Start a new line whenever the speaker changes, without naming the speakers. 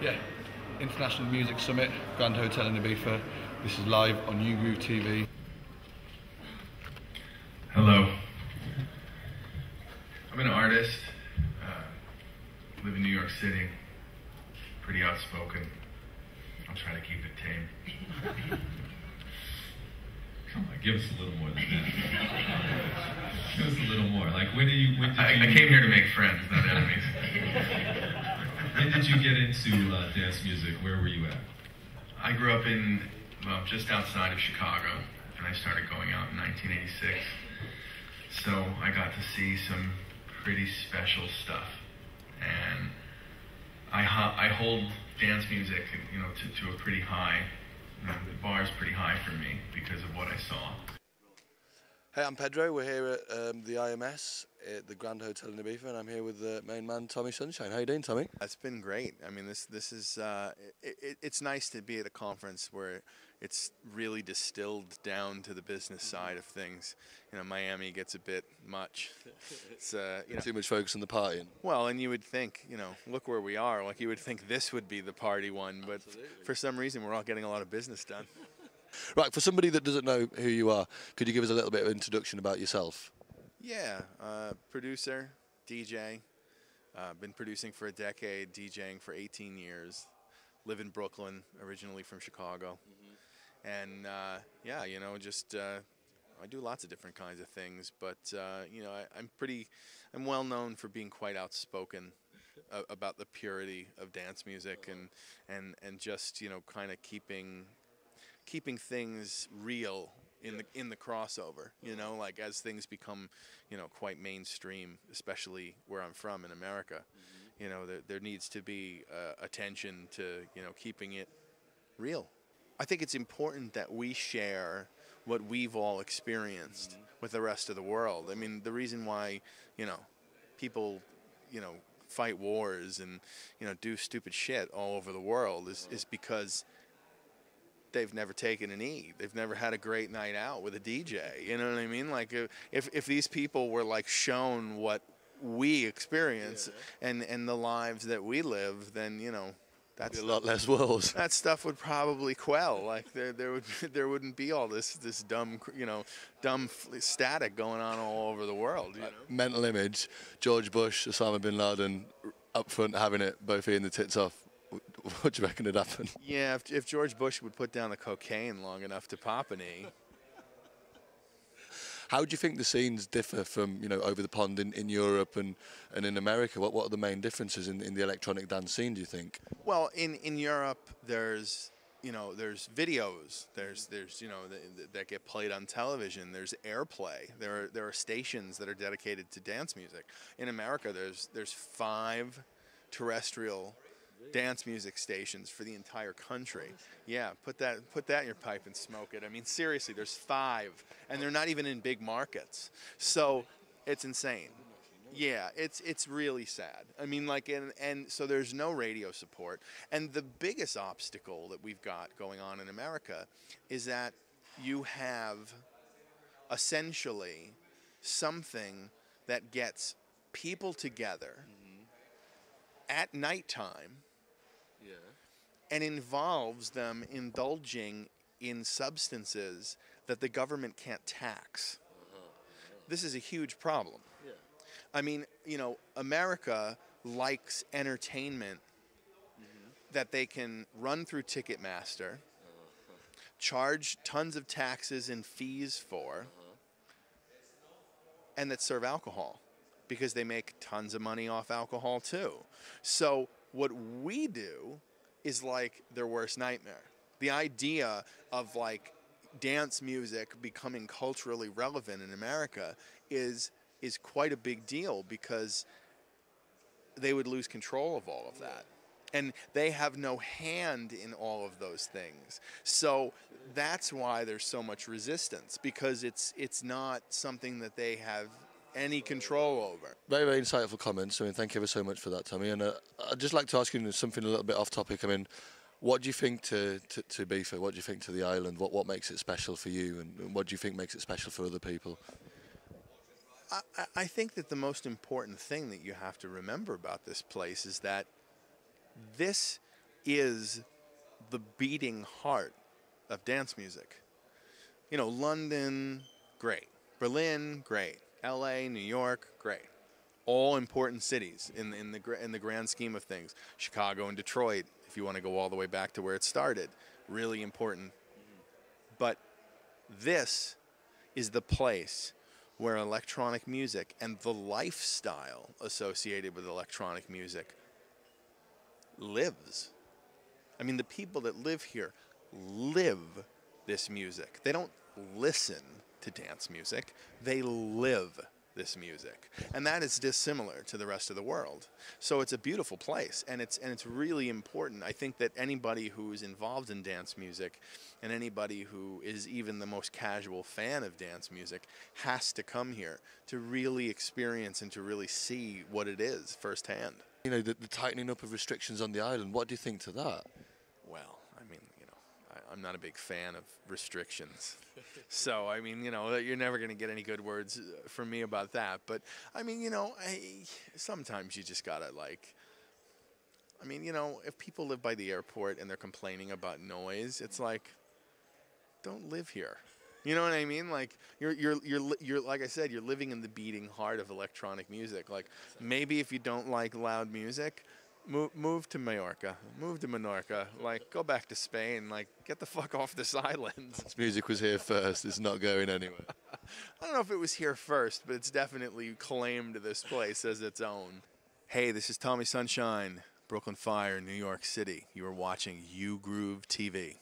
Yeah, International Music Summit, Grand Hotel in Ibiza. This is live on New Groove TV.
Hello. I'm an artist, live in New York City, pretty outspoken. I'll try to keep it tame.
Come on, give us a little more than that. Give us a little more. Like,
I came here to make friends, not enemies.
When did you get into dance music? Where were you at?
I grew up just outside of Chicago, and I started going out in 1986. So I got to see some pretty special stuff, and I hold dance music, to a pretty high. The bar's pretty high for me because of what I saw.
Hey, I'm Pedro. We're here at the IMS at the Grand Hotel in Ibiza, and I'm here with the main man, Tommie Sunshine. How you doing, Tommie?
It's been great. I mean, this is it's nice to be at a conference where it's really distilled down to the business side of things. Miami gets a bit much. It's
too much focus on the partying.
Well, and you would think, look where we are. Like, you would think this would be the party one, but for some reason we're all getting a lot of business done.
Right, for somebody that doesn't know who you are, could you give us a little bit of introduction about yourself?
Yeah, producer, DJ. Been producing for a decade, DJing for 18 years. Live in Brooklyn, originally from Chicago. And I do lots of different kinds of things, but I'm well known for being quite outspoken about the purity of dance music and just kind of keeping things real in the crossover, like as things become, quite mainstream, especially where I'm from in America. There needs to be attention to, keeping it real. I think it's important that we share what we've all experienced with the rest of the world. I mean, the reason why, people, fight wars and, do stupid shit all over the world is because they've never taken a knee. They've never had a great night out with a DJ. You know what I mean? Like, if these people were like shown what we experience and the lives that we live, then that's
a lot less wars.
That stuff would probably quell. Like there wouldn't be all this dumb static going on all over the world.
Mental image: George Bush, Osama bin Laden, up front having it, both eating the tits off. What do you reckon would happen?
Yeah, if George Bush would put down the cocaine long enough to pop an E.
How do you think the scenes differ from, over the pond in Europe and in America? What are the main differences in the electronic dance scene, do you think?
Well, in Europe, there's videos, there's that get played on television, there's airplay, there are stations that are dedicated to dance music. In America, there's 5 terrestrial dance music stations for the entire country. Yeah, put that in your pipe and smoke it. I mean, seriously, there's 5, and they're not even in big markets. So it's insane. Yeah, it's really sad. I mean, like, and so there's no radio support. And the biggest obstacle that we've got going on in America is that you have essentially something that gets people together at nighttime and involves them indulging in substances that the government can't tax. This is a huge problem. I mean, America likes entertainment that they can run through Ticketmaster, charge tons of taxes and fees for, and that serve alcohol, because they make tons of money off alcohol too. So what we do is like their worst nightmare. The idea of like dance music becoming culturally relevant in America is quite a big deal, because they would lose control of all of that. And they have no hand in all of those things. So that's why there's so much resistance, because it's not something that they have any control over.
Very, very insightful comments. I mean, thank you ever so much for that, Tommie. And I'd just like to ask you something a little bit off topic. I mean, what do you think to Ibiza? What do you think to the island? What makes it special for you? And what do you think makes it special for other people?
I think that the most important thing that you have to remember about this place is that this is the beating heart of dance music. You know, London, great. Berlin, great. LA, New York, great. All important cities in the grand scheme of things. Chicago and Detroit, if you want to go all the way back to where it started, really important. But this is the place where electronic music and the lifestyle associated with electronic music lives. I mean, the people that live here live this music. They don't listen to dance music. They live this music. And that is dissimilar to the rest of the world. So it's a beautiful place, and it's really important. I think that anybody who is involved in dance music and anybody who is even the most casual fan of dance music has to come here to really experience and to really see what it is firsthand.
You know, the tightening up of restrictions on the island, what do you think to that?
Well, I mean, you know, I'm not a big fan of restrictions. So, I mean, you know, you're never going to get any good words from me about that. But, I mean, you know, sometimes you just got to, like, I mean, you know, if people live by the airport and they're complaining about noise, it's like, don't live here. You know what I mean? Like, you're like I said, you're living in the beating heart of electronic music. Like, maybe if you don't like loud music, move to Mallorca, move to Menorca, like, go back to Spain, like, get the fuck off this island.
This music was here first, it's not going anywhere.
I don't know if it was here first, but it's definitely claimed this place as its own. Hey, this is Tommie Sunshine, Brooklyn Fire, New York City. You are watching U Groove TV.